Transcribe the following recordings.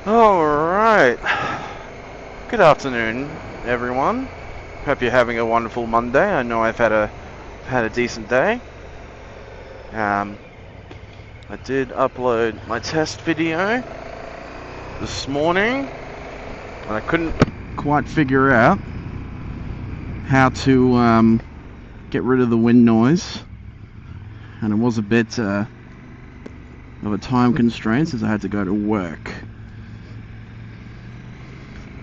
Alright. Good afternoon, everyone. Hope you're having a wonderful Monday. I know I've had a decent day. I did upload my test video this morning, and I couldn't quite figure out how to get rid of the wind noise, and it was a bit of a time constraint since I had to go to work.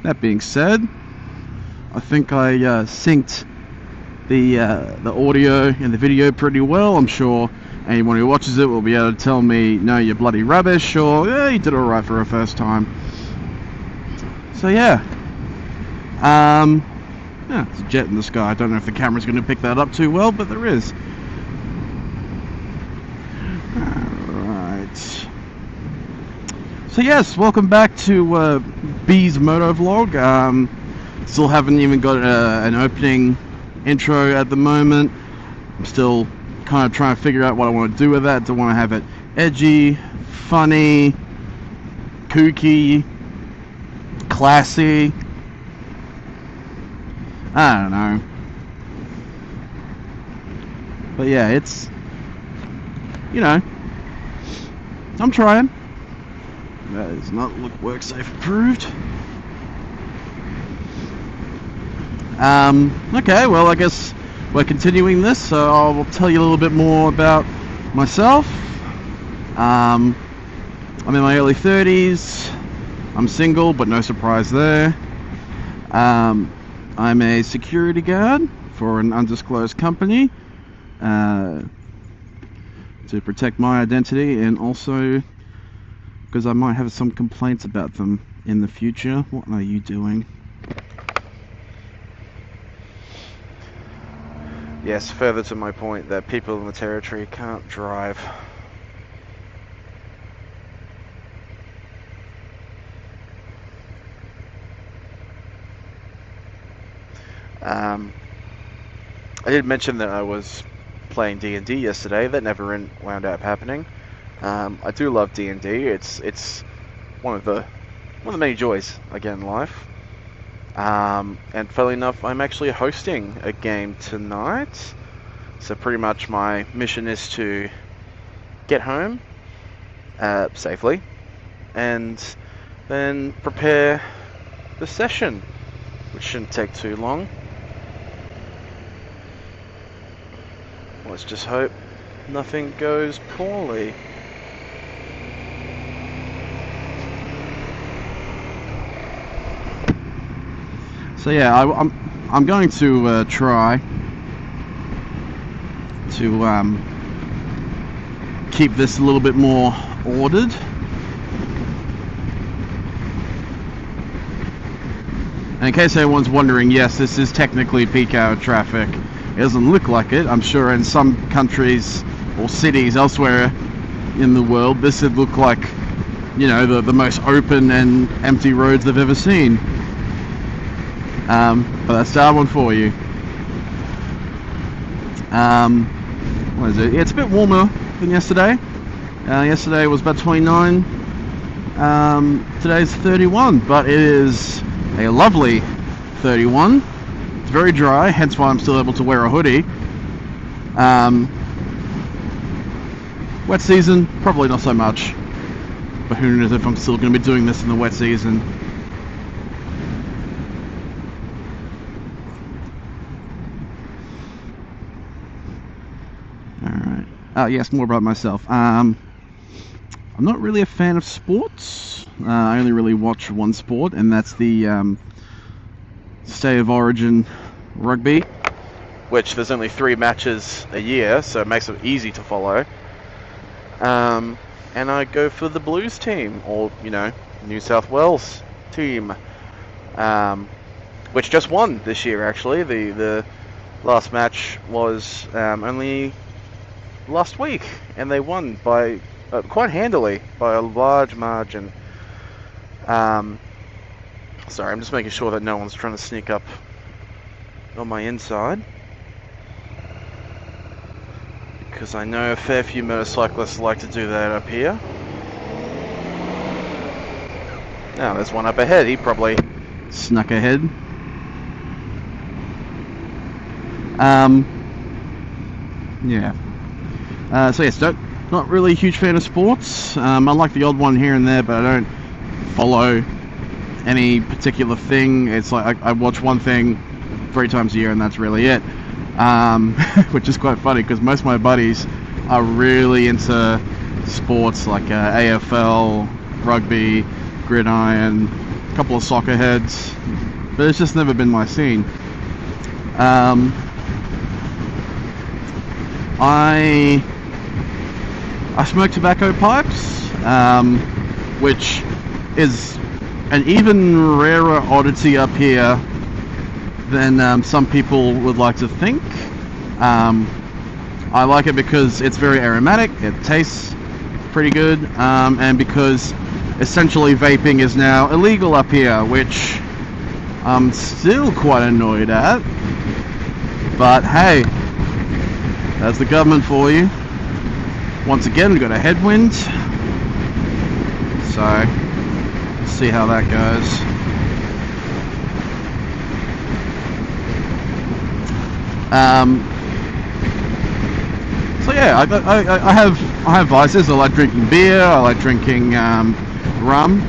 That being said, I think I synced the audio and the video pretty well. I'm sure anyone who watches it will be able to tell me, no, you're bloody rubbish, or yeah, you did alright for a first time. So yeah. Yeah, it's a jet in the sky. I don't know if the camera's going to pick that up too well, but there is. Alright. So yes, welcome back to B's Motovlog. Still haven't even got an opening intro at the moment. I'm still kind of trying to figure out what I want to do with that. Do I want to have it edgy, funny, kooky, classy? I don't know. But yeah, it's, you know, I'm trying. That does not look WorkSafe approved. Okay, well, I guess we're continuing this, so I'll tell you a little bit more about myself. I'm in my early 30s. I'm single, but no surprise there. I'm a security guard for an undisclosed company to protect my identity, and also because I might have some complaints about them in the future. What are you doing? Yes, further to my point that people in the territory can't drive. I did mention that I was playing D&D yesterday. That never wound up happening. I do love D&D. It's one of the many joys I get in life. And funnily enough, I'm actually hosting a game tonight. So pretty much my mission is to get home safely, and then prepare the session, which shouldn't take too long. Let's just hope nothing goes poorly. So yeah, I'm going to try to keep this a little bit more ordered. And in case anyone's wondering, yes, this is technically peak hour traffic. It doesn't look like it. I'm sure in some countries or cities elsewhere in the world, this would look like, you know, the most open and empty roads they've ever seen. But that's that one for you. What is it? Yeah, it's a bit warmer than yesterday. Yesterday was about 29. Today's 31, but it is a lovely 31. It's very dry, hence why I'm still able to wear a hoodie. Wet season, probably not so much. But who knows if I'm still going to be doing this in the wet season. Alright. Yes, more about myself. I'm not really a fan of sports. I only really watch one sport, and that's the State of Origin rugby, which there's only 3 matches a year, so it makes it easy to follow. And I go for the Blues team, or, you know, New South Wales team, which just won this year, actually. The last match was only last week, and they won by quite handily, by a large margin. Sorry, I'm just making sure that no one's trying to sneak up on my inside, because I know a fair few motorcyclists like to do that up here. Now there's one up ahead. He probably snuck ahead. Yeah. So yes, not really a huge fan of sports. I like the odd one here and there, but I don't follow any particular thing. It's like I watch one thing 3 times a year, and that's really it. Which is quite funny because most of my buddies are really into sports like AFL, rugby, gridiron, a couple of soccer heads, but it's just never been my scene. I smoke tobacco pipes, which is an even rarer oddity up here than some people would like to think. I like it because it's very aromatic, it tastes pretty good, and because essentially vaping is now illegal up here, which I'm still quite annoyed at. But hey, that's the government for you. Once again, we've got a headwind, so let's see how that goes. So yeah, I have vices. I like drinking beer. I like drinking rum.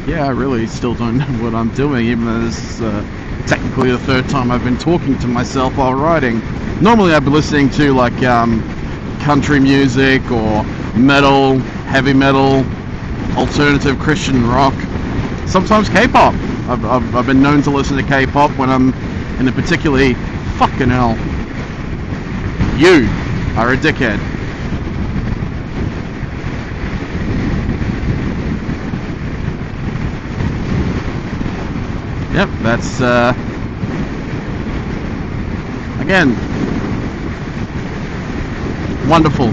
Yeah, I really still don't know what I'm doing, even though this is technically the 3rd time I've been talking to myself while riding. Normally I'd be listening to like country music or metal, heavy metal, alternative Christian rock, sometimes K-pop. I've been known to listen to K-pop when I'm in a particularly fucking hell. You are a dickhead. Yep, that's again wonderful.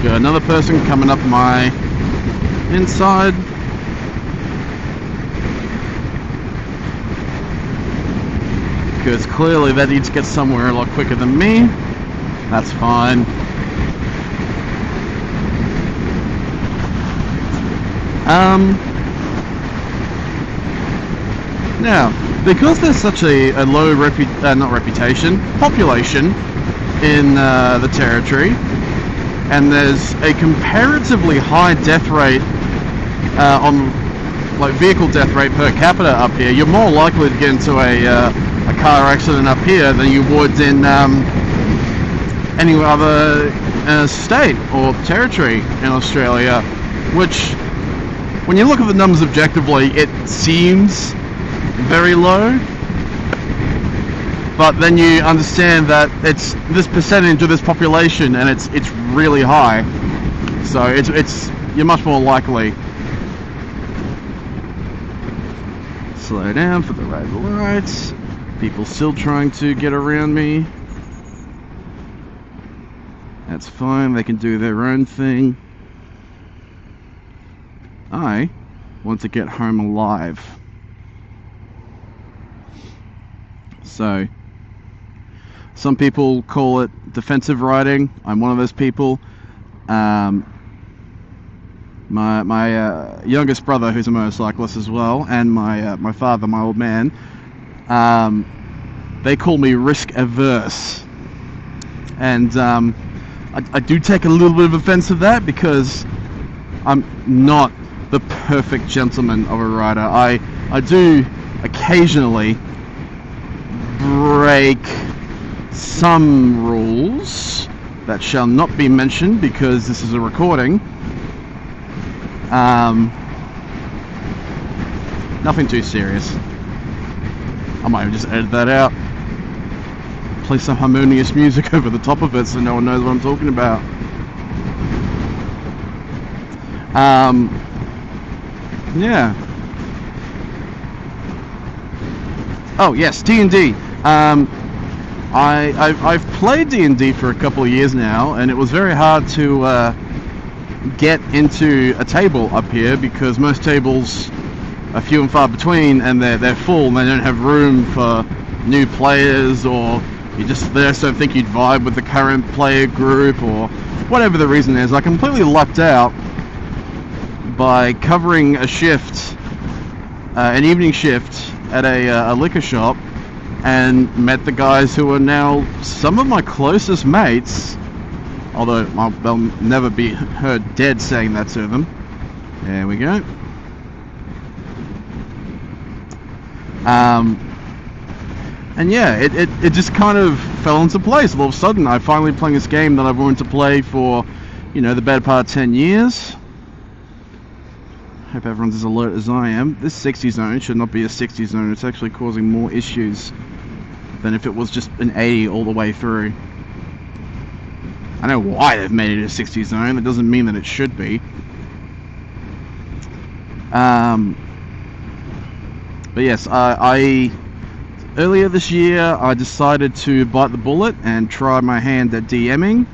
Got another person coming up my inside. Because clearly that needs to get somewhere a lot quicker than me. That's fine. Now, because there's such a low population in the territory, and there's a comparatively high death rate on like vehicle death rate per capita up here, you're more likely to get into a car accident up here than you would in any other state or territory in Australia, which, when you look at the numbers objectively, it seems very low, but then you understand that it's this percentage of this population and it's really high, so it's you're much more likely. Slow down for the red lights. People still trying to get around me. That's fine, they can do their own thing. I want to get home alive. So, some people call it defensive riding. I'm one of those people. My youngest brother, who's a motorcyclist as well, and my father, my old man, they call me risk averse, and I do take a little bit of offense to that because I'm not the perfect gentleman of a rider. I do occasionally break some rules that shall not be mentioned because this is a recording. Nothing too serious. I might have just edit that out. Play some harmonious music over the top of it so no one knows what I'm talking about. Yeah. Oh yes, D&D. I've played D&D for a couple of years now, and it was very hard to get into a table up here because most tables are few and far between, and they're full, and they don't have room for new players or they just don't think you'd vibe with the current player group, or whatever the reason is. I completely lucked out by covering a shift, an evening shift at a liquor shop, and met the guys who are now some of my closest mates, although they'll never be heard dead saying that to them. There we go. And yeah, it just kind of fell into place. All of a sudden, I'm finally playing this game that I've wanted to play for, the better part of 10 years. Hope everyone's as alert as I am. This 60 zone should not be a 60 zone. It's actually causing more issues than if it was just an 80 all the way through. I know why they've made it a 60 zone. That doesn't mean that it should be. But yes, earlier this year I decided to bite the bullet and try my hand at DMing.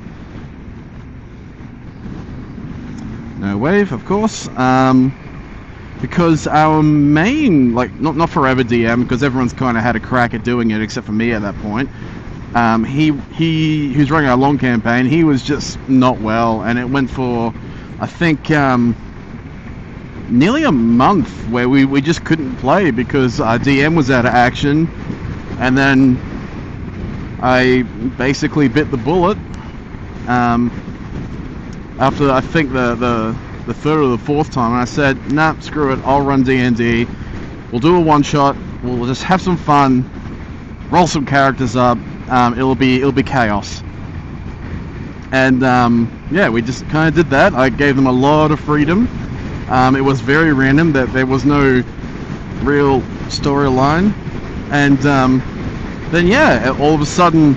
No wave, of course. Because our main, not forever DM, because everyone's kind of had a crack at doing it except for me at that point. Who's running our long campaign, he was just not well, and it went for, I think, nearly a month where we just couldn't play because our DM was out of action, and then I basically bit the bullet after I think the third or the fourth time, and I said, nah, screw it, I'll run D&D, we'll do a one-shot, we'll just have some fun, roll some characters up, it'll be chaos. And yeah, we just kind of did that. I gave them a lot of freedom. It was very random, that there was no real storyline, and then yeah, all of a sudden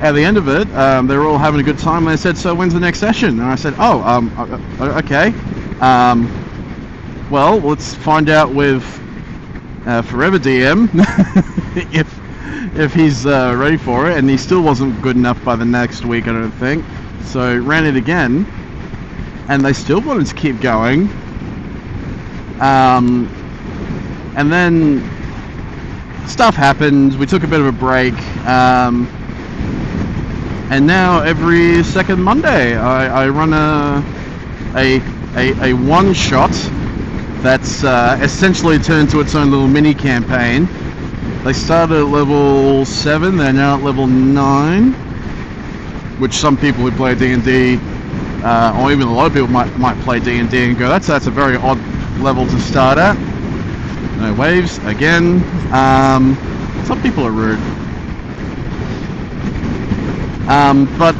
at the end of it, they were all having a good time, and they said, so when's the next session? And I said, oh, okay, well, let's find out with Forever DM if he's ready for it, and he still wasn't good enough by the next week, I don't think. So ran it again, and they still wanted to keep going, and then stuff happened, we took a bit of a break, and now every second Monday I run a one shot that's essentially turned to its own little mini campaign. They started at level 7, they're now at level 9, which some people who play D&D, or even a lot of people might play D&D and go, that's a very odd level to start at. No waves again. Some people are rude. But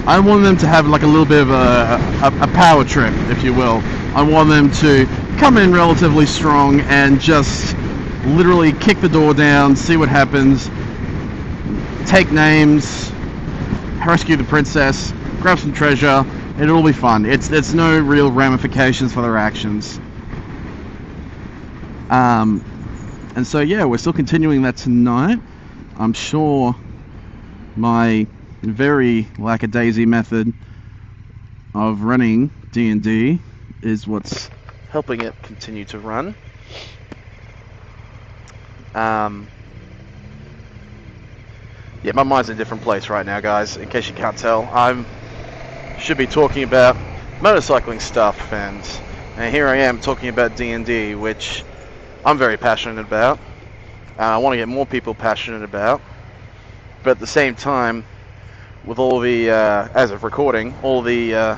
I want them to have like a little bit of a power trip, if you will. I want them to come in relatively strong and just literally kick the door down, see what happens, take names, rescue the princess, grab some treasure. It'll be fun. It's no real ramifications for their actions. And so yeah, we're still continuing that tonight. I'm sure my very lackadaisy method of running D&D is what's helping it continue to run. Yeah, my mind's in a different place right now, guys, in case you can't tell. Should be talking about motorcycling stuff, and here I am talking about D&D, which I'm very passionate about. I want to get more people passionate about, but at the same time, with all the, as of recording, all the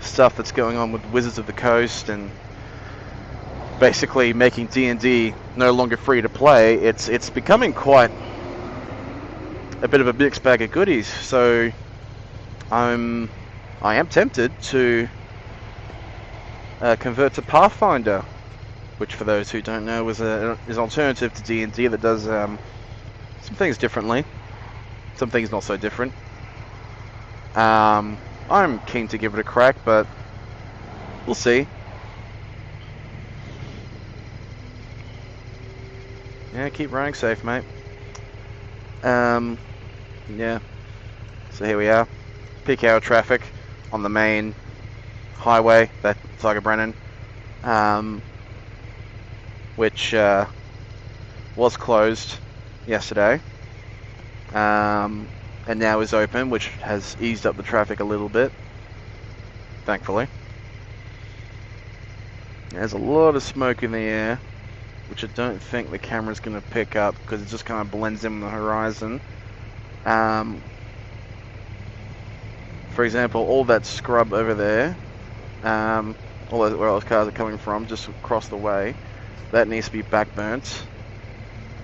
stuff that's going on with Wizards of the Coast and basically making D&D no longer free to play, it's becoming quite a bit of a mixed bag of goodies. So I am tempted to convert to Pathfinder, which for those who don't know is an alternative to D&D that does some things differently, some things not so different. I'm keen to give it a crack, but we'll see. Yeah, keep running safe, mate. Yeah. So here we are, peak hour traffic on the main highway, that Tiger Brennan, which was closed yesterday, and now is open, which has eased up the traffic a little bit, thankfully. There's a lot of smoke in the air, which I don't think the camera's going to pick up because it just kind of blends in with the horizon. For example, all that scrub over there, all those, where those cars are coming from, just across the way, that needs to be backburnt.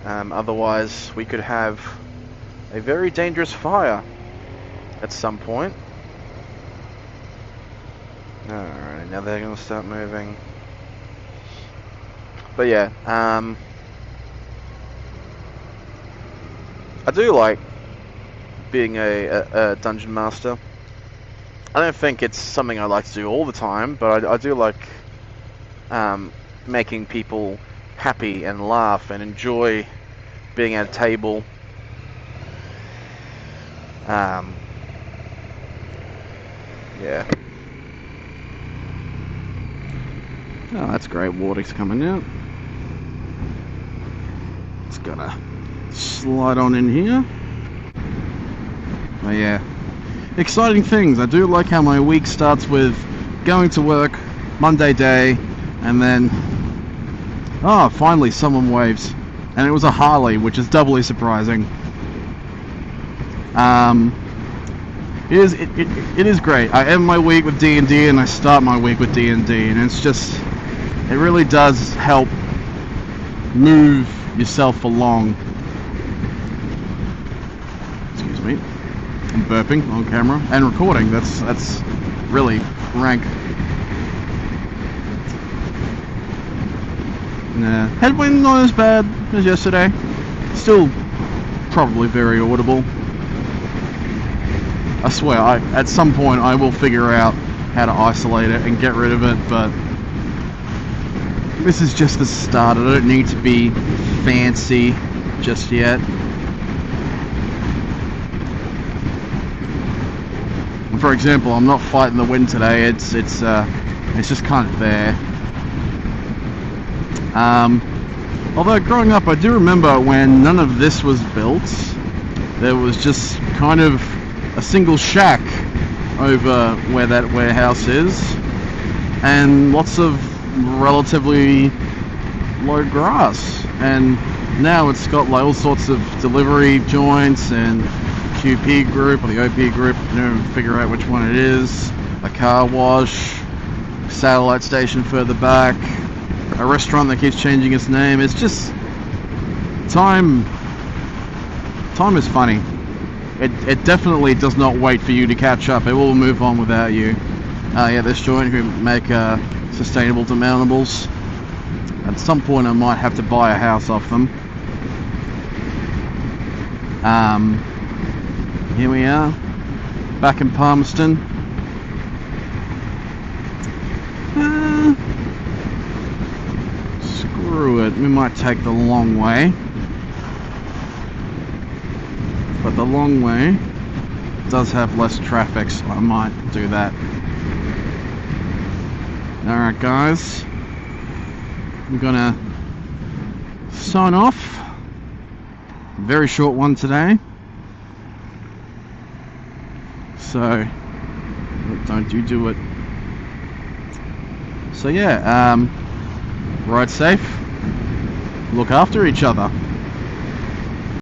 Otherwise, we could have a very dangerous fire at some point. Alright, now they're going to start moving. But yeah, I do like being a dungeon master. I don't think it's something I like to do all the time, but I do like making people happy and laugh and enjoy being at a table. Yeah. Oh, that's great. Water's coming out. It's gonna slide on in here. But yeah, exciting things. I do like how my week starts with going to work, Monday day, and then finally someone waves, and it was a Harley, which is doubly surprising. It is great. I end my week with D&D and I start my week with D&D, and it's just, it really does help move yourself along. Excuse me. I'm burping on camera and recording. That's really rank. Nah, headwind not as bad as yesterday. Still probably very audible. I swear, at some point I will figure out how to isolate it and get rid of it, but this is just the start. I don't need to be fancy just yet. For example, I'm not fighting the wind today. It's just kind of there. Although growing up, I do remember when none of this was built, there was just kind of a single shack over where that warehouse is, and lots of relatively low grass. And now it's got like all sorts of delivery joints and QP group or the OP group, you know, figure out which one it is, a car wash, satellite station further back, a restaurant that keeps changing its name. It's just time is funny. It definitely does not wait for you to catch up. It will move on without you. Yeah, this joint who make sustainable demountables. At some point I might have to buy a house off them. Here we are, back in Palmerston. Screw it, we might take the long way. But the long way does have less traffic, so I might do that. Alright guys, I'm gonna sign off. Very short one today. So, don't you do it. So yeah, ride safe, look after each other.